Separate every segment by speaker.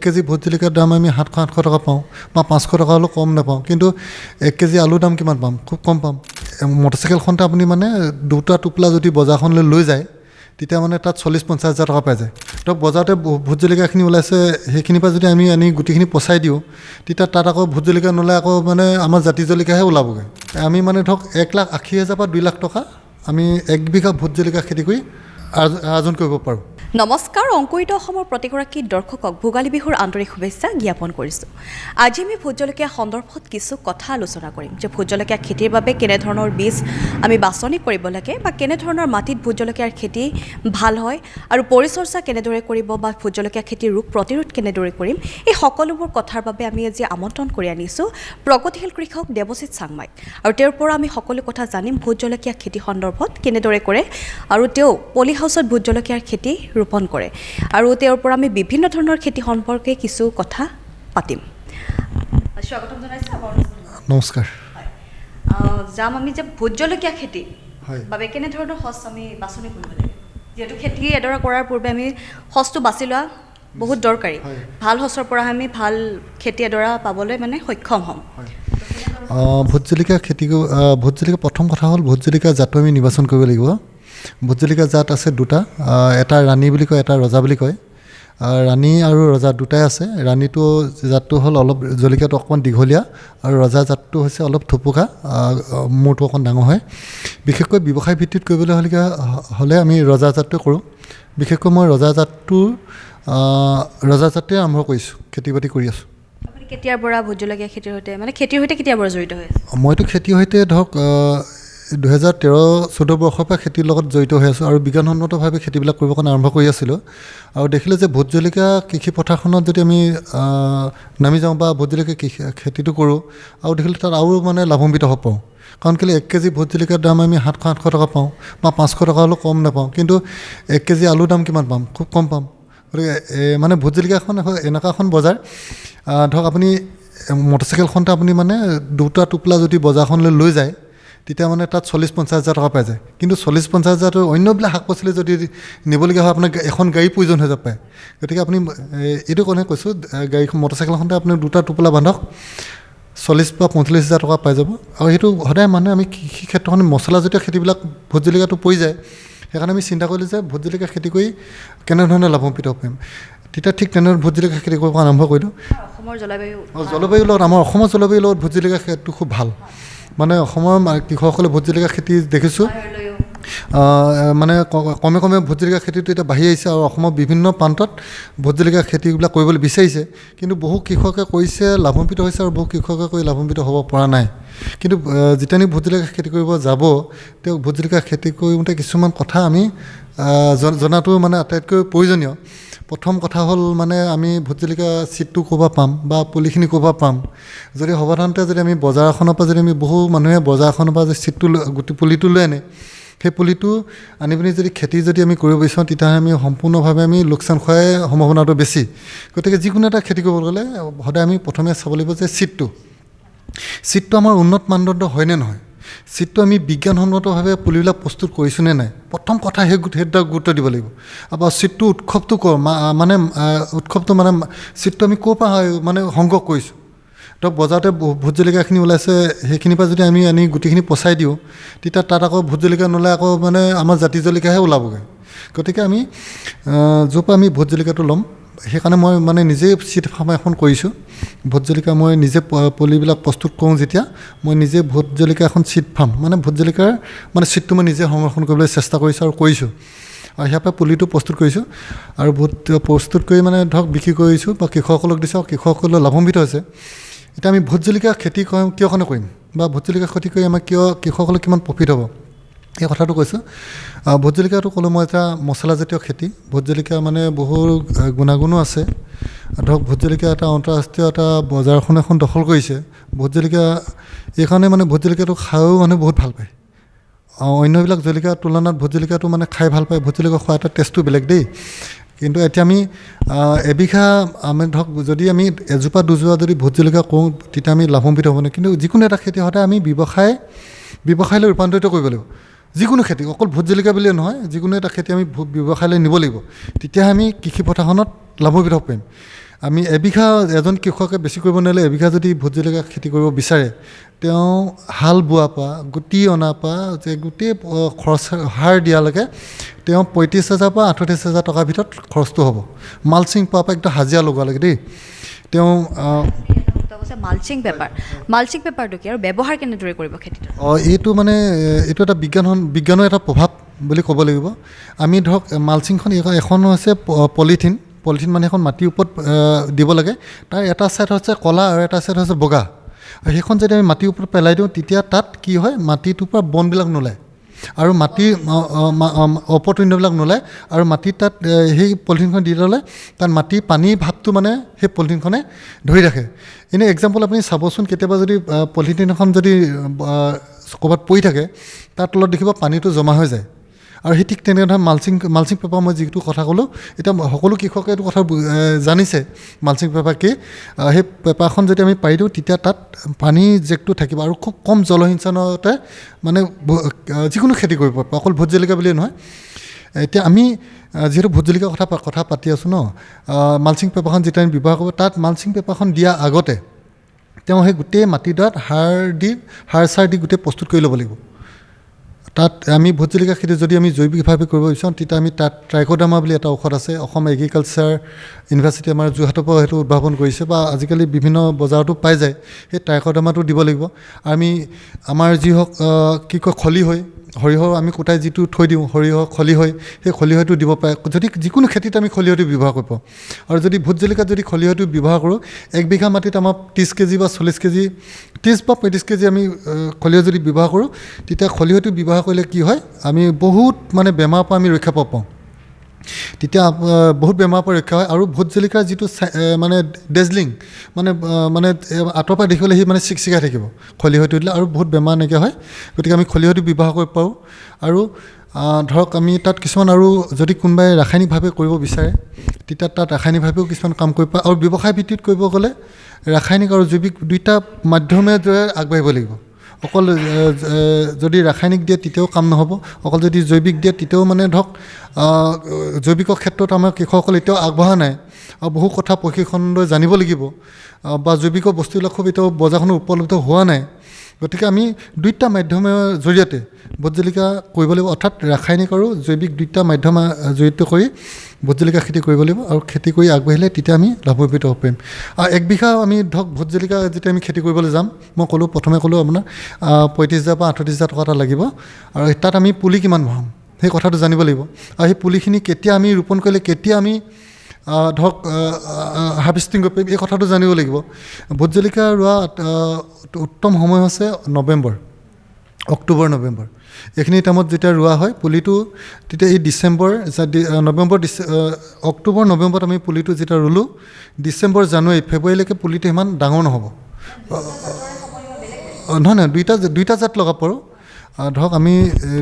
Speaker 1: KG vote জলকীয়াৰ দাম আমি 700-800 টকা পাওঁ বা 500 টকা হ'লেও কম নাপাওঁ, কিন্তু 1 কেজি আলুৰ দাম কিমান পাম? খুব কম পাম। মটৰচাইকেলখনতে আপুনি মানে দুটা টোপোলা যদি বজাৰখনলৈ লৈ যায়, তেতিয়া মানে তাত 40-50 হাজাৰ টকা পাই যায়। ধৰক বজাৰতে ভোট জলকীয়াখিনি ওলাইছে, সেইখিনিৰ পৰা যদি আমি আনি গোটেইখিনি পচাই দিওঁ, তেতিয়া তাত আকৌ ভোট জলকীয়া নোলাই, আকৌ মানে আমাৰ জাতি জলকীয়াহে ওলাবগৈ। আমি মানে ধৰক 1,80,000 পৰা 2 লাখ টকা আমি 1 বিঘা ভোট জলকীয়া খেতি কৰি আৰ্জন কৰিব পাৰোঁ।
Speaker 2: নমস্কাৰ, অংকুৰিত অসমৰ প্ৰতিগৰাকী দৰ্শকক ভোগালী বিহুৰ আন্তৰিক শুভেচ্ছা জ্ঞাপন কৰিছোঁ। আজি আমি ভোট জলকীয়া সন্দৰ্ভত কিছু কথা আলোচনা কৰিম যে ভোট জলকীয়া খেতিৰ বাবে কেনেধৰণৰ বীজ আমি বাছনি কৰিব লাগে বা কেনেধৰণৰ মাটিত ভোট জলকীয়াৰ খেতি ভাল হয় আৰু পৰিচৰ্যা কেনেদৰে কৰিব বা ভোট জলকীয়া খেতিৰ ৰোগ প্ৰতিৰোধ কেনেদৰে কৰিম, এই সকলোবোৰ কথাৰ বাবে আমি আজি আমন্ত্ৰণ কৰি আনিছোঁ প্ৰগতিশীল কৃষক দেৱজিৎ চাংমাইক। আৰু তেওঁৰ পৰা আমি সকলো কথা জানিম ভোট জলকীয়া খেতি সন্দৰ্ভত কেনেদৰে কৰে আৰু তেওঁ পলি হাউচত ভোট জলকীয়াৰ খেতি ৰোপণ কৰে, আৰু তেওঁৰ পৰা আমি বিভিন্ন ধৰণৰ খেতি সম্পৰ্কে কিছু কথা পাতিম। স্বাগতম জনাইছোঁ।
Speaker 1: নমস্কাৰ।
Speaker 2: যাম আমি যে ভোট জলকীয়া খেতি
Speaker 1: হয়
Speaker 2: বাবে কেনেধৰণৰ সঁচ আমি বাছনি কৰিব লাগে, যিহেতু খেতি এডৰা কৰাৰ পূৰ্বে আমি সঁচটো বাছি লোৱা বহুত দৰকাৰী। ভাল সঁচৰ পৰা আমি ভাল খেতি এডৰা পাবলৈ মানে সক্ষম হ'ম।
Speaker 1: ভোট জলকীয়া প্ৰথম কথা হ'ল ভোট জলকীয়া জাতটো আমি নিৰ্বাচন কৰিব লাগিব। ভোট জলকীয়া জাত আছে দুটা, এটা ৰাণী বুলি কয়, এটা ৰজা বুলি কয়। ৰাণী আৰু ৰজা দুটাই আছে। ৰাণীটো জাতটো হ'ল অলপ জলকীয়াটো অকণমান দীঘলীয়া, আৰু ৰজা জাতটো হৈছে অলপ থুপুকা, মূৰটো অকণ ডাঙৰ হয়। বিশেষকৈ ব্যৱসায় ভিত্তিত কৰিবলৈ হ'লে আমি ৰজা জাতটোৱে কৰোঁ। বিশেষকৈ মই ৰজা জাতটোৱে আৰম্ভ কৰিছোঁ, খেতি বাতি কৰি আছোঁ।
Speaker 2: আপুনি কেতিয়াৰ পৰা ভোট জলকীয়া খেতিৰ সৈতে কেতিয়াৰ পৰা জড়িত হৈ আছে?
Speaker 1: মইতো খেতিৰ সৈতে ধৰক 2013-14 বৰ্ষৰ পৰা খেতিৰ লগত জড়িত হৈ আছোঁ, আৰু বিজ্ঞানসন্মতভাৱে খেতিবিলাক কৰিবৰ কাৰণে আৰম্ভ কৰি আছিলোঁ। আৰু দেখিলোঁ যে ভোট জলকীয়া কৃষি পথাৰখনত যদি আমি নামি যাওঁ বা ভোট জলকীয়া খেতিটো কৰোঁ, আৰু দেখিলোঁ তাত আৰু মানে লাভান্বিত হ'ব পাৰোঁ। কাৰণ কেলৈ 1 কেজি ভোট জলকীয়াৰ দাম আমি 700-800 টকা পাওঁ বা 500 টকা হ'লেও কম নাপাওঁ, কিন্তু 1 কেজি আলুৰ দাম কিমান পাম? খুব কম পাম। গতিকে মানে ভোট জলকীয়াখন এনেকুৱা এখন বজাৰ, ধৰক আপুনি মটৰচাইকেলখনতে আপুনি মানে দুটা টোপোলা যদি বজাৰখনলৈ লৈ যায়, তেতিয়া মানে তাত 40-50 হাজাৰ টকা পাই যায়। কিন্তু 40-50 হাজাৰটো অন্যবিলাক শাক পাচলি যদি নিবলগীয়া হয়, আপোনাৰ এখন গাড়ী প্ৰয়োজন হৈ যাব পাৰে। গতিকে আপুনি এইটো কাৰণে কৈছোঁ, মটৰচাইকেলখনতে আপুনি দুটা টোপোলা বান্ধক, 40 বা 45 হাজাৰ টকা পাই যাব। আৰু সেইটো সদায় মানে আমি কৃষি ক্ষেত্ৰখন মছলাজাতীয় খেতিবিলাক ভোট জলকীয়াটো পৰি যায়। সেইকাৰণে আমি চিন্তা কৰিলোঁ যে ভোট জলকীয়া খেতি কৰি কেনেধৰণে লাভান্বিত হ'ব পাৰিম। তেতিয়া ঠিক তেনেদৰে ভোট জলকীয়া খেতি কৰিব আৰম্ভ কৰিলোঁ।
Speaker 2: অসমৰ
Speaker 1: জলবায়ুৰ লগত, আমাৰ অসমৰ জলবায়ুৰ লগত ভোট জলকীয়া খেতিটো খুব ভাল। মানে অসমৰ কৃষকসকলে ভোট জলকীয়া খেতি দেখিছোঁ মানে কমে ভোট জলকীয়া খেতিটো এতিয়া বাঢ়ি আহিছে, আৰু অসমৰ বিভিন্ন প্ৰান্তত ভোট জলকীয়া খেতিবিলাক কৰিবলৈ বিচাৰিছে। কিন্তু বহু কৃষকে কৰিছে, লাভান্বিত হৈছে, আৰু বহু কৃষকে কৰি লাভান্বিত হ'ব পৰা নাই। কিন্তু যেতিয়া আমি ভোট জলকীয়া খেতি কৰিব যাব, তেওঁ ভোট জলকীয়া খেতি কৰোঁতে কিছুমান কথা আমি জনাটো মানে আটাইতকৈ প্ৰয়োজনীয়। প্ৰথম কথা হ'ল মানে আমি ভোট জলকীয়া চিটটো ক'ৰ পৰা পাম বা পুলিখিনি ক'ৰ পৰা পাম। যদি সাধাৰণতে যদি আমি বজাৰ এখনৰ পৰা যদি আমি বহু মানুহে বজাৰ এখনৰ পৰা যদি চিটটো পুলিটো লৈ আনে, সেই পুলিটো আনি পিনি যদি খেতি যদি আমি কৰিব বিচাৰোঁ, তেতিয়াহ'লে আমি সম্পূৰ্ণভাৱে আমি লোকচান খোৱাৰ সম্ভাৱনাটো বেছি। গতিকে যিকোনো এটা খেতি কৰিবলৈ গ'লে সদায় আমি প্ৰথমে চাব লাগিব যে চিটটো আমাৰ উন্নত মানদণ্ড হয়নে নহয়, চিটটো আমি বিজ্ঞানসন্মতভাৱে পুলিবিলাক প্ৰস্তুত কৰিছোঁ নে নাই, প্ৰথম কথা সেইটা গুৰুত্ব দিব লাগিব। আৰু চিটটো উৎসৱটো চিটটো আমি ক'ৰ পৰা মানে সংগ্ৰহ কৰিছোঁ। ধৰক বজাৰতে ভোট জলকীয়াখিনি ওলাইছে, সেইখিনিৰ পৰা যদি আমি আনি গোটেইখিনি পচাই দিওঁ, তেতিয়া তাত আকৌ ভোট জলকীয়া নোলাই, আকৌ মানে আমাৰ জাতি জলকীয়াহে ওলাবগৈ। গতিকে আমি য'ৰ পৰা আমি ভোট জলকীয়াটো ল'ম, সেইকাৰণে মই মানে নিজেই চিট ফাৰ্ম এখন কৰিছোঁ। ভোট জলকীয়া মই নিজে পুলিবিলাক প্ৰস্তুত কৰোঁ, যেতিয়া মই নিজে ভোট জলকীয়া এখন চিট ফাৰ্ম, মানে ভোট জলকীয়াৰ মানে চিটটো মই নিজে সংৰক্ষণ কৰিবলৈ চেষ্টা কৰিছোঁ আৰু কৰিছোঁ। আৰু ইয়াৰ পৰা পুলিটো প্ৰস্তুত কৰিছোঁ, আৰু ভোট প্ৰস্তুত কৰি মানে ধৰক বিক্ৰী কৰিছোঁ বা কৃষকসকলক দিছোঁ, আৰু কৃষকসকলে লাভান্বিত হৈছে। এতিয়া আমি ভোট জলকীয়া খেতি কিয় কাৰণে কৰিম, বা ভোট জলকীয়া খেতি কৰি আমাৰ কৃষকসকলৰ কিমান প্ৰফিট হ'ব, এই কথাটো কৈছোঁ। ভোট জলকীয়াটো ক'লোঁ মই এটা মছলাজাতীয় খেতি। ভোট জলকীয়া মানে বহু গুণাগুণো আছে। ধৰক ভোট জলকীয়া এটা আন্তঃৰাষ্ট্ৰীয় এটা বজাৰখন এখন দখল কৰিছে। ভোট জলকীয়া এইকাৰণে মানে ভোট জলকীয়াটো খায়ো মানুহে বহুত ভাল পায়। অন্যবিলাক জলকীয়াৰ তুলনাত ভোট জলকীয়াটো মানে খাই ভাল পায়। ভোট জলকীয়া খোৱা এটা টেষ্টটো বেলেগ দেই। কিন্তু এতিয়া আমি এবিঘা আমি ধৰক যদি আমি এজোপা দুজোপা যদি ভোট জলকীয়া কৰোঁ, তেতিয়া আমি লাভান্বিত হ'ব নোৱাৰোঁ। কিন্তু যিকোনো এটা খেতি সদায় আমি ব্যৱসায়লৈ ৰূপান্তৰিত কৰিব লাগিব। যিকোনো খেতি, অকল ভোট জলকীয়া বুলিয়ে নহয়, যিকোনো এটা খেতি আমি ব্যৱসায়লৈ নিব লাগিব, তেতিয়াহে আমি কৃষি পথাৰখনত লাভান্বিত হ'ব পাৰিম। আমি এবিঘা এজন কৃষকে বেছি কৰিব নোৱাৰিলে এবিঘা যদি ভোট জলকীয়া খেতি কৰিব বিচাৰে তেওঁ হাল বোৱাৰ পৰা গুটি অনাৰ পৰা যে গোটেই খৰচ সাৰ দিয়ালৈকে তেওঁ 35,000 পৰা 38,000 টকাৰ ভিতৰত খৰচটো হ'ব মালচিং পোৱাৰ পৰা একদম হাজিৰা লগোৱালৈকে দেই তেওঁ
Speaker 2: মালচিং পেপাৰটো কি আৰু ব্যৱহাৰ কেনেদৰে কৰিব খেতিটো
Speaker 1: এইটো মানে এইটো এটা বিজ্ঞানৰ এটা প্ৰভাৱ বুলি ক'ব লাগিব আমি ধৰক মালচিংখন এখন হৈছে পলিথিন মানে এখন মাটিৰ ওপৰত দিব লাগে তাৰ এটা ছাইড হৈছে ক'লা আৰু এটা ছাইড হৈছে বগা আৰু সেইখন যদি আমি মাটিৰ ওপৰত পেলাই দিওঁ তেতিয়া তাত কি হয় মাটিটোৰ পৰা বনবিলাক নোলায় আৰু মাটিৰ অপতৃণবিলাক নোলায় আৰু মাটিত তাত সেই পলিথিনখন দি ল'লে তাত মাটিৰ পানীৰ ভাৱটো মানে সেই পলিথিনখনে ধৰি ৰাখে এনেই এক্সাম্পল আপুনি চাবচোন কেতিয়াবা যদি পলিথিন এখন যদি ক'ৰবাত পৰি থাকে তাৰ তলত দেখিব পানীটো জমা হৈ যায় আৰু সেই ঠিক তেনেধৰণে মালচিং পেপাৰ মই যিটো কথা ক'লোঁ এতিয়া সকলো কৃষকে এইটো কথা জানিছে মালচিং পেপাৰ কি সেই পেপাৰখন যদি আমি পাৰি দিওঁ তেতিয়া তাত পানী জেকটো থাকিব আৰু খুব কম জলসিঞ্চনতে মানে যিকোনো খেতি কৰিব পাৰিব অকল ভোট জলকীয়া বুলিয়ে নহয় এতিয়া আমি যিহেতু ভোট জলকীয়া কথা পাতি আছোঁ ন মালচিং পেপাৰখন যেতিয়া আমি ব্যৱহাৰ কৰিব তাত মালচিং পেপাৰখন দিয়া আগতে তেওঁ সেই গোটেই মাটিডৰাত সাৰ চাৰ দি গোটেই প্ৰস্তুত কৰি ল'ব লাগিব তাত আমি ভোট জলকীয়া খেতি যদি আমি জৈৱিকভাৱে কৰিব বিচাৰোঁ তেতিয়া আমি তাত ট্ৰাইক'ডাৰ্মা বুলি এটা ঔষধ আছে অসম এগ্ৰিকালচাৰ ইউনিভাৰ্চিটি আমাৰ যোৰহাটৰ পৰা সেইটো উদ্ভাৱন কৰিছে বা আজিকালি বিভিন্ন বজাৰতো পাই যায় সেই ট্ৰাইক'ডাৰ্মাটো দিব লাগিব আমি আমাৰ যি হওক কি কয় খলিহৈ সৰিয়হ আমি কুটাই যিটো থৈ দিওঁ সৰিয়হ খলিহৈ সেই খলিহৈটো দিব পাৰে যদি যিকোনো খেতিত আমি খলিহৈটো ব্যৱহাৰ কৰিব আৰু যদি ভোট জলকীয়াত যদি খলিহৈটো ব্যৱহাৰ কৰোঁ 1 বিঘা মাটিত আমাৰ 30 কেজি বা 40 কেজি 30 বা 35 কেজি আমি খলিহৈ যদি ব্যৱহাৰ কৰোঁ তেতিয়া খলিহৈটো ব্যৱহাৰ কৰিলে কি হয় আমি বহুত মানে বেমাৰৰ পৰা আমি ৰক্ষা পাওঁ তেতিয়া বহুত বেমাৰৰ পৰা ৰক্ষা হয় আৰু ভোট জলকীয়াৰ যিটো মানে ডেজলিং মানে আঁতৰৰ পৰা দেখিবলৈ সি মানে চিকচিকাই থাকিব খলিহৈটো দিলে আৰু বহুত বেমাৰ নাইকিয়া হয় গতিকে আমি খলিহৈটো ব্যৱহাৰ কৰিব পাৰোঁ আৰু ধৰক আমি তাত কিছুমান আৰু যদি কোনোবাই ৰাসায়নিকভাৱে কৰিব বিচাৰে তেতিয়া তাত ৰাসায়নিকভাৱেও কিছুমান কাম কৰিব পাৰে আৰু ব্যৱসায় ভিত্তিত কৰিব গ'লে ৰাসায়নিক আৰু জৈৱিক দুইটা মাধ্যমেৰে আগবাঢ়িব লাগিব অকল যদি ৰাসায়নিক দিয়ে তেতিয়াও কাম নহ'ব অকল যদি জৈৱিক দিয়ে তেতিয়াও মানে ধৰক জৈৱিকৰ ক্ষেত্ৰত আমাৰ কৃষকসকল এতিয়াও আগবঢ়া নাই আৰু বহু কথা প্ৰশিক্ষণ লৈ জানিব লাগিব বা জৈৱিকৰ বস্তুবিলাক খুব এতিয়াও বজাৰখনত উপলব্ধ হোৱা নাই গতিকে আমি দুইটা মাধ্যমৰ জৰিয়তে ভোট জলকীয়া কৰিব লাগিব অৰ্থাৎ ৰাসায়নিক আৰু জৈৱিক দুইটা মাধ্যম জড়িত কৰি ভোট জলকীয়া খেতি কৰিব লাগিব আৰু খেতি কৰি আগবাঢ়িলে তেতিয়া আমি লাভান্বিত হ'ব পাৰিম আৰু 1 বিঘা আমি ধৰক ভোট জলকীয়া যেতিয়া আমি খেতি কৰিবলৈ যাম মই প্ৰথমে ক'লোঁ আপোনাৰ 35,000 পৰা 38,000 টকা এটা লাগিব আৰু তাত আমি পুলি কিমান ভৰাম সেই কথাটো জানিব লাগিব আৰু সেই পুলিখিনি কেতিয়া আমি ৰোপণ কৰিলে কেতিয়া আমি ধৰক হাৰ্ভেষ্টিং কৰিব পাৰিম এই কথাটো জানিব লাগিব ভোট জলকীয়া ৰোৱা উত্তম সময় হৈছে অক্টোবৰ নৱেম্বৰ এইখিনি টাইমত যেতিয়া ৰোৱা হয় পুলিটো তেতিয়া এই অক্টোবৰ নৱেম্বৰত আমি পুলিটো যেতিয়া ৰুলোঁ ডিচেম্বৰ জানুৱাৰী ফেব্ৰুৱাৰীলৈকে পুলিটো ইমান ডাঙৰ নহ'ব নহয় দুইটা জাত লগাব পাৰোঁ ধৰক আমি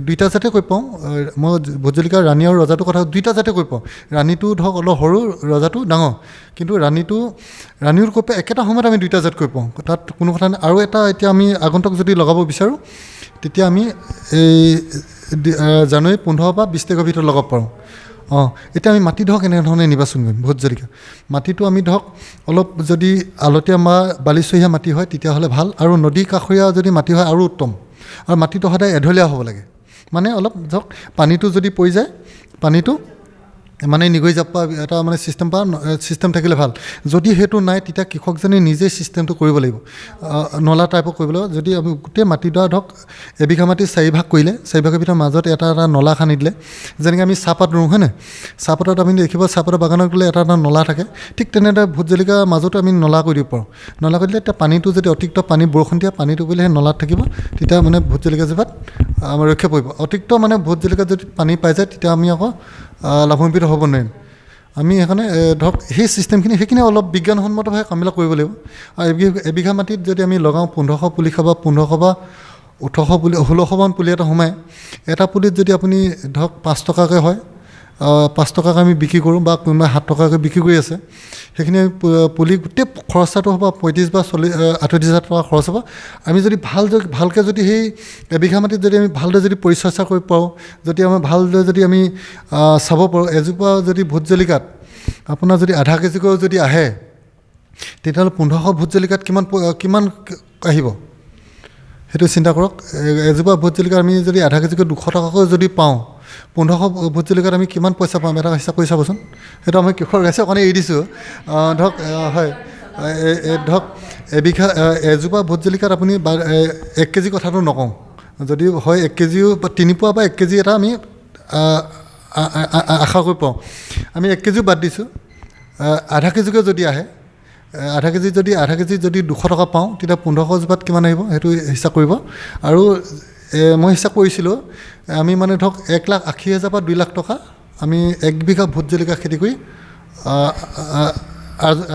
Speaker 1: দুইটা জাতে কৈ পাওঁ মই ভোট জলকীয়া ৰাণী আৰু ৰজাটোৰ কথা দুইটা জাতে কৈ পাওঁ ৰাণীটো ধৰক অলপ সৰু ৰজাটো ডাঙৰ কিন্তু ৰাণীৰ কৈ পাই একেটা সময়ত আমি দুইটা জাত কৈ পাওঁ তাত কোনো কথা নাই আৰু এটা এতিয়া আমি আগন্তুক যদি লগাব বিচাৰোঁ তেতিয়া আমি এই জানুৱাৰী 15 বা 20 তাৰিখৰ ভিতৰত লগাব পাৰোঁ এতিয়া আমি মাটি ধৰক এনেধৰণে নিৰ্বাচন কৰিম ভোট জলকীয়া মাটিটো আমি ধৰক অলপ যদি আলতীয়া বা বালিচহীয়া মাটি হয় তেতিয়াহ'লে ভাল আৰু নদী কাষৰীয়া যদি মাটি হয় আৰু উত্তম আৰু মাটিটো সদায় এঢলীয়া হ'ব লাগে মানে অলপ ধৰক পানীটো যদি পৰি যায় পানীটো মানে নিগৰি যাব পৰা এটা মানে চিষ্টেম থাকিলে ভাল যদি সেইটো নাই তেতিয়া কৃষকজনে নিজেই চিষ্টেমটো কৰিব লাগিব নলা টাইপৰ কৰিব লাগিব যদি আমি গোটেই মাটিডৰা ধৰক এবিঘা মাটি 4 ভাগ কৰিলে 4 ভাগৰ ভিতৰত মাজত এটা নলা খান্দি দিলে যেনেকৈ আমি চাহপাত ৰুওঁ হয়নে চাহপাতত আমি দেখিব চাহপাতৰ বাগানত গ'লে এটা নলা থাকে ঠিক তেনেদৰে ভোট জলকীয়া মাজতো আমি নলা কৰি দিব পাৰোঁ নলা কৰি দিলে এতিয়া পানীটো যদি অতিৰিক্ত পানী বৰষুণ দিয়া পানীটো পৰিলে সেই নলাত থাকিব তেতিয়া মানে ভোট জলকীয়া জোপাত আমাৰ ৰক্ষা পৰিব অতিৰিক্ত মানে ভোট জলকীয়াত যদি পানী পাই যায় তেতিয়া আমি আকৌ লাভান্বিত হ'ব নোৱাৰিম আমি সেইকাৰণে ধৰক সেই চিষ্টেমখিনি সেইখিনি অলপ বিজ্ঞানসন্মতভাৱে কামবিলাক কৰিব লাগিব আৰু এবিঘা মাটিত যদি আমি লগাওঁ 1500 পুলি খাব 1500 বা 1800 পুলি 1600মান পুলি এটা সোমায় এটা পুলিত যদি আপুনি ধৰক 5 টকাকৈ হয় 5 টকাকৈ আমি বিক্ৰী কৰোঁ বা কোনোবাই 7 টকাকৈ বিক্ৰী কৰি আছে সেইখিনি পুলি গোটেই খৰচাটো হ'ব 35 বা 38,000 টকা খৰচ হ'ব আমি যদি ভালকৈ যদি সেই এবিঘা মাটিত যদি আমি ভালদৰে যদি পৰিচৰ্যা কৰিব পাৰোঁ যদি আমাৰ ভালদৰে যদি আমি চাব পাৰোঁ এজোপা যদি ভোট জলকীয়াত আপোনাৰ যদি আধা কেজিকৈ যদি আহে তেতিয়াহ'লে 1500 ভোট জলকীয়াত কিমান আহিব সেইটো চিন্তা কৰক। এজোপা ভোট জলকীয়া আমি যদি আধা কেজিকৈ 200 টকাকৈ যদি পাওঁ, 1500 ভোট জলকীয়াত আমি কিমান পইচা পাম এটা হিচাপ কৰি চাবচোন। সেইটো আমি কৃষক ৰাইজৰ কাৰণে এৰি দিছোঁ। ধৰক হয়, ধৰক এজোপা ভোট জলকীয়াত আপুনি 1 কেজি কথাটো নকওঁ, যদি হয় 1 কেজিও 3 পোৱা বা 1 কেজি এটা আমি আশা কৰি পাওঁ। আমি 1 কেজিও বাদ দিছোঁ, আধা কেজিকৈ যদি আহে, আধা কেজি যদি 200 টকা পাওঁ, তেতিয়া 1500 জোপাত কিমান আহিব সেইটো হিচাপ কৰিব। আৰু মই হিচাপ কৰিছিলোঁ, আমি মানে ধৰক 1,80,000 পৰা 2 লাখ টকা আমি 1 বিঘা ভোট জলকীয়া খেতি কৰি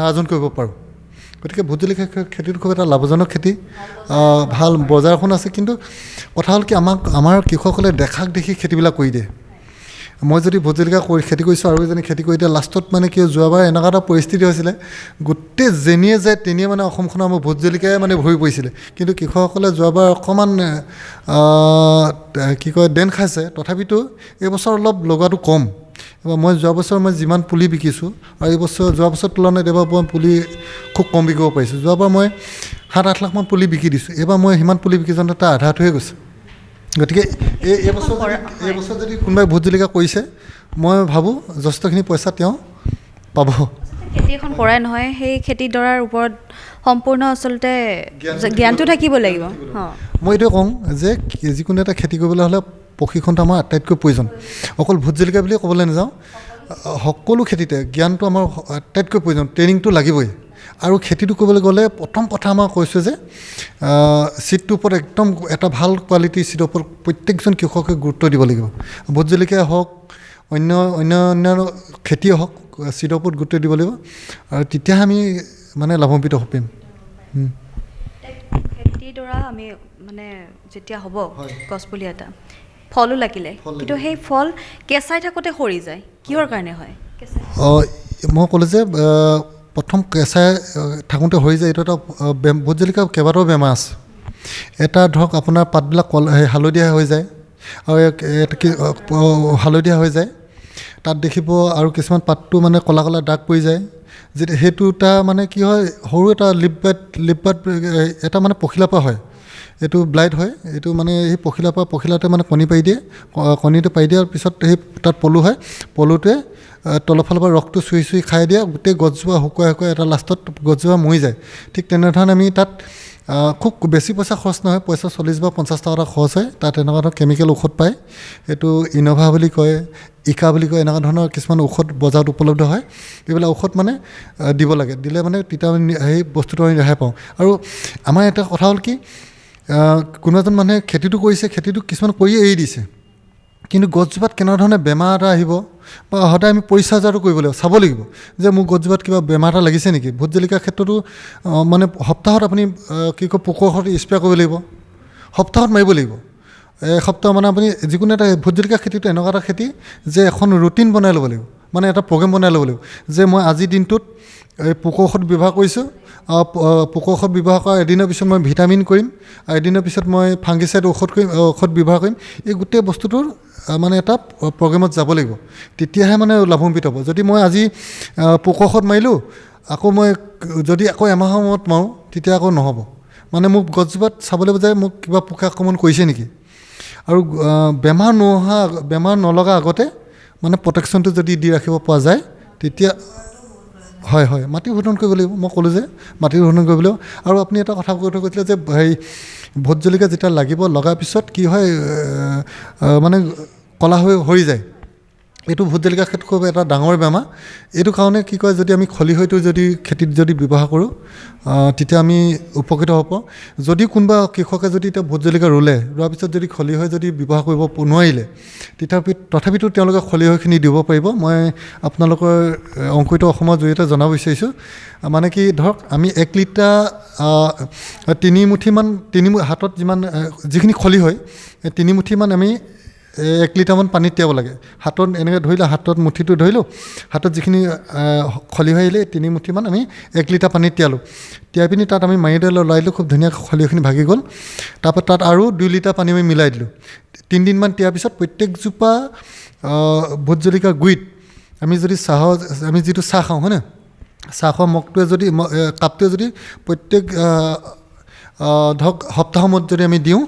Speaker 1: আৰ্জন কৰিব পাৰোঁ। গতিকে ভোট জলকীয়া খেতিটো খুব এটা লাভজনক খেতি, ভাল বজাৰখন আছে। কিন্তু কথা হ'ল কি, আমাৰ কৃষকসকলে দেখাক দেখি খেতিবিলাক কৰি দিয়ে। মই যদি ভোট জলকীয়া খেতি কৰিছোঁ আৰু এজনী খেতি কৰি দিয়ে, লাষ্টত মানে কি যোৱাবাৰ এনেকুৱা এটা পৰিস্থিতি হৈছিলে, গোটেই যেনিয়ে যায় তেনিয়ে মানে অসমখনৰ আমাৰ ভোট জলকীয়াই মানে ভৰি পৰিছিলে। কিন্তু কৃষকসকলে যোৱাবাৰ অকণমান দেন খাইছে, তথাপিতো এইবছৰ অলপ লগোৱাটো কম। এবাৰ মই যোৱা বছৰ যিমান পুলি বিকিছোঁ আৰু যোৱা বছৰ তুলনাত এইবাৰ মই পুলি খুব কম বিকিব পাৰিছোঁ। যোৱাবাৰ মই 7-8 লাখমান পুলি বিকি দিছোঁ, এইবাৰ মই সিমান পুলি বিকি যাওঁতে তাৰ আধাটোহে গৈছে। গতিকে এইবছৰ যদি কোনোবাই ভোট জলকীয়া কৰিছে, মই ভাবোঁ যথেষ্টখিনি পইচা তেওঁ পাব।
Speaker 2: খেতি এখন কৰাই নহয়, সেই খেতিডৰাৰ ওপৰত সম্পূৰ্ণ আচলতে জ্ঞানটো থাকিব লাগিব।
Speaker 1: মই এইটোৱে কওঁ যে যিকোনো এটা খেতি কৰিবলৈ হ'লে প্ৰশিক্ষণটো আমাৰ আটাইতকৈ প্ৰয়োজন। অকল ভোট জলকীয়া বুলিয়ে ক'বলৈ নাযাওঁ, সকলো খেতিতে জ্ঞানটো আমাৰ আটাইতকৈ প্ৰয়োজন, ট্ৰেইনিংটো লাগিবই। আৰু খেতিটো কৰিবলৈ গ'লে প্ৰথম কথা আমাৰ কৈছোঁ যে চিটটোৰ ওপৰত একদম এটা ভাল কোৱালিটিৰ চিটৰ ওপৰত প্ৰত্যেকজন কৃষকে গুৰুত্ব দিব লাগিব। ভোট জলকীয়াই হওক, অন্যান্য খেতিয়ে হওক, চিটৰ ওপৰত গুৰুত্ব দিব লাগিব, আৰু তেতিয়াহে আমি মানে লাভান্বিত হ'ব পাৰিম।
Speaker 2: খেতিডৰা আমি মানে যেতিয়া হ'ব গছপুলি এটা, ফলো লাগিলে, কিন্তু সেই ফল কেঁচাই থাকোঁতে সৰি যায়, কিহৰ কাৰণে হয়?
Speaker 1: মই ক'লোঁ যে প্ৰথম কেঁচাই থাকোঁতে হৈ যায়, এইটো এটা ভোট জলকীয়া কেইবাটাও বেমাৰ আছে। এটা ধৰক আপোনাৰ পাতবিলাক হালধীয়া হৈ যায়, আৰু হালধীয়া হৈ যায়, তাত দেখিব আৰু কিছুমান পাতটো মানে ক'লা ক'লা দাগ পৰি যায়। যেতিয়া সেইটো এটা মানে কি হয়, সৰু এটা লিপ বাট এটা মানে পখিলাৰ পৰা হয়, এইটো ব্লাইট হয়। এইটো মানে সেই পখিলাতে মানে কণী পাৰি দিয়ে, কণীটো পাৰি দিয়াৰ পিছত সেই তাত পলু হয়, পলুটোৱে তলৰ ফালৰ পৰা ৰসটো চুই খাই দিয়ে, গোটেই গছজোপা শুকুৱাই এটা লাষ্টত গছজোপা মৰি যায়। ঠিক তেনেধৰণে আমি তাত খুব বেছি পইচা খৰচ নহয়, পইচা 40 বা 50 টকা এটা খৰচ হয়। তাত এনেকুৱা ধৰণৰ কেমিকেল ঔষধ পায়, এইটো ইন'ভা বুলি কয়, ইকা বুলি কয়, এনেকুৱা ধৰণৰ কিছুমান ঔষধ বজাৰত উপলব্ধ হয়। এইবিলাক ঔষধ মানে দিব লাগে, দিলে মানে তেতিয়া সেই বস্তুটো আমি ৰেহাই পাওঁ। আৰু আমাৰ এটা কথা হ'ল কি, কোনো এজন মানুহে খেতিটো কৰিছে, খেতিটো কিছুমান কৰিয়ে এৰি দিছে, কিন্তু গছজোপাত কেনেধৰণে বেমাৰ এটা আহিব বা সদায় আমি পৰিচৰ্যাটো কৰিব লাগিব, চাব লাগিব যে মোৰ গছজোপাত কিবা বেমাৰ এটা লাগিছে নেকি। ভোট জলকীয়াৰ ক্ষেত্ৰতো মানে সপ্তাহত আপুনি পোকৰ ঔষধ স্প্ৰে কৰিব লাগিব, সপ্তাহত মাৰিব লাগিব। এসপ্তাহ মানে আপুনি যিকোনো এটা ভোট জলকীয়া খেতিটো এনেকুৱা এটা খেতি যে এখন ৰুটিন বনাই ল'ব লাগিব, মানে এটা প্ৰগ্ৰেম বনাই ল'ব লাগিব যে মই আজিৰ দিনটোত পোকৰ ঔষধ ব্যৱহাৰ কৰিছোঁ, পোকৰ ঔষধ ব্যৱহাৰ কৰা এদিনৰ পিছত মই ভিটামিন কৰিম, আৰু এদিনৰ পিছত মই ফাংগিচাইড ঔষধ ব্যৱহাৰ কৰিম। এই গোটেই বস্তুটোৰ মানে এটা প্ৰগ্ৰেমত যাব লাগিব, তেতিয়াহে মানে লাভান্বিত হ'ব। যদি মই আজি পোকৰ ঔষধ মাৰিলোঁ, আকৌ মই যদি আকৌ এমাহৰ মূৰত মাৰোঁ, তেতিয়া আকৌ নহ'ব। মানে মোক গছজোপাত চাব লাগিব যে মোক কিবা পোকে আক্ৰমণ কৰিছে নেকি। আৰু বেমাৰ নলগা আগতে মানে প্ৰটেকশ্যনটো যদি দি ৰাখিব পৰা যায়, তেতিয়া হয় মাটি শোধন কৰিব লাগিব। মই ক'লোঁ যে মাটি শোধন কৰিব লাগিব। আৰু আপুনি এটা কথা কৈ থৈ গৈছিলে যে ভোট জলকীয়া যেতিয়া লগাৰ পিছত কি হয়, মানে ক'লা হৈ সৰি যায়। এইটো ভোট জলকীয়াৰ ক্ষেত্ৰত খুব এটা ডাঙৰ বেমাৰ। এইটো কাৰণে কি কয়, যদি আমি খলিহৈটো খেতিত ব্যৱহাৰ কৰোঁ, তেতিয়া আমি উপকৃত হ'ব পাৰোঁ। যদি কোনোবা কৃষকে যদি এতিয়া ভোট জলকীয়া ৰোৱাৰ পিছত যদি খলিহৈ ব্যৱহাৰ কৰিব নোৱাৰিলে, তথাপিতো তেওঁলোকে খলিহৈখিনি দিব পাৰিব। মই আপোনালোকৰ অংকিত অসমৰ জৰিয়তে জনাব বিচাৰিছোঁ, মানে কি ধৰক আমি 1 লিটাৰ 3 মুঠিমান হাতত যিখিনি খলিহৈ 3 মুঠিমান আমি 1 লিটাৰমান পানীত তিয়াব লাগে। হাতত এনেকৈ ধৰিলোঁ, হাতত মুঠিটো ধৰিলোঁ, হাতত যিখিনি খলিহৈ আহিলে 3 মুঠিমান আমি 1 লিটাৰ পানীত তিয়াই পিনি তাত আমি মাৰি লৰাই দিলোঁ, খুব ধুনীয়াকৈ খলিহৈখিনি ভাগি গ'ল। তাৰপৰা তাত আৰু 2 লিটাৰ পানী আমি মিলাই দিলোঁ। 3 দিনমান তিয়াৰ পিছত প্ৰত্যেকজোপা ভোট জলকীয়াৰ গুৰিত আমি যদি আমি যিটো চাহ খাওঁ, হয়নে, চাহ খোৱা মগটোৱে যদি কাপটোৱে যদি প্ৰত্যেক ধৰক সপ্তাহৰ মূৰত যদি আমি দিওঁ,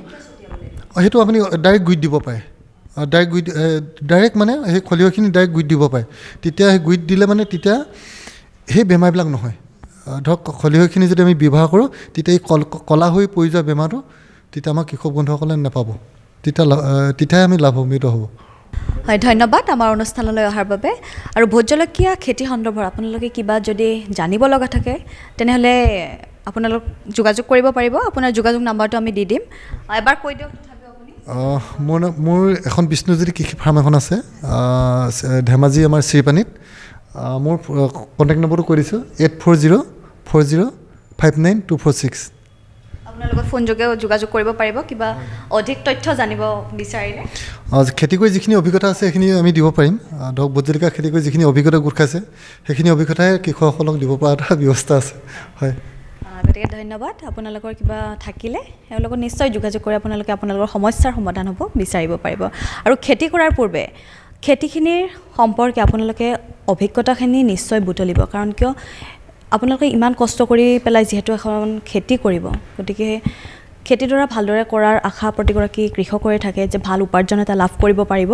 Speaker 1: সেইটো আপুনি ডাইৰেক্ট গুৰিত দিব পাৰে। ডাইৰেক্ট মানে সেই খলিহৈখিনি ডাইৰেক্ট গুৰিত দিব পাৰে। তেতিয়া সেই গুৰিত দিলে মানে তেতিয়া সেই বেমাৰবিলাক নহয়। ধৰক খলিহৈখিনি যদি আমি ব্যৱহাৰ কৰোঁ, তেতিয়া এই কলা হৈ পৰি যোৱা বেমাৰটো তেতিয়া আমাৰ কৃষক বন্ধুসকলে নাপাব। তেতিয়াহে আমি লাভান্বিত হ'ব।
Speaker 2: হয়, ধন্যবাদ আমাৰ অনুষ্ঠানলৈ অহাৰ বাবে। আৰু ভোট জলকীয়া খেতি সন্দৰ্ভত আপোনালোকে কিবা যদি জানিব লগা থাকে তেনেহ'লে আপোনালোক যোগাযোগ কৰিব পাৰিব। আপোনাৰ যোগাযোগ নাম্বাৰটো আমি দি দিম। এবাৰ কৈ দিয়ক তথাপিও আপুনি।
Speaker 1: মোৰ এখন বিষ্ণুজ্যোতি কৃষি ফাৰ্ম এখন আছে ধেমাজি আমাৰ শ্ৰীপানীত। মোৰ কণ্টেক্ট নম্বৰটো কৈ দিছোঁ 8404059246।
Speaker 2: আপোনাৰ লগত ফোনযোগেও যোগাযোগ কৰিব পাৰিব কিবা অধিক তথ্য জানিব বিচাৰিলে।
Speaker 1: খেতি কৰি যিখিনি অভিজ্ঞতা আছে সেইখিনি আমি দিব পাৰিম। ধৰক ভোট জলকীয়া খেতি কৰি যিখিনি অভিজ্ঞতা গোট খাইছে সেইখিনি অভিজ্ঞতাই কৃষকসকলক দিব পৰা এটা ব্যৱস্থা আছে। হয়,
Speaker 2: গতিকে ধন্যবাদ। আপোনালোকৰ কিবা থাকিলে তেওঁৰ লগত নিশ্চয় যোগাযোগ কৰি আপোনালোকে আপোনালোকৰ সমস্যাৰ সমাধান হ'ব বিচাৰিব পাৰিব। আৰু খেতি কৰাৰ পূৰ্বে খেতিখিনিৰ সম্পৰ্কে আপোনালোকে অভিজ্ঞতাখিনি নিশ্চয় বুটলিব। কাৰণ কিয় আপোনালোকে ইমান কষ্ট কৰি পেলাই যিহেতু এখন খেতি কৰিব, গতিকে খেতিডৰা ভালদৰে কৰাৰ আশা প্ৰতিগৰাকী কৃষকৰে থাকে যে ভাল উপাৰ্জন এটা লাভ কৰিব পাৰিব।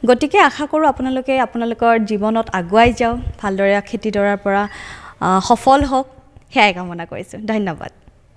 Speaker 2: গতিকে আশা কৰোঁ আপোনালোকে আপোনালোকৰ জীৱনত আগুৱাই যাওক, ভালদৰে খেতিডৰাৰ পৰা সফল হওক, সেয়াই কামনা কৰিছোঁ। ধন্যবাদ।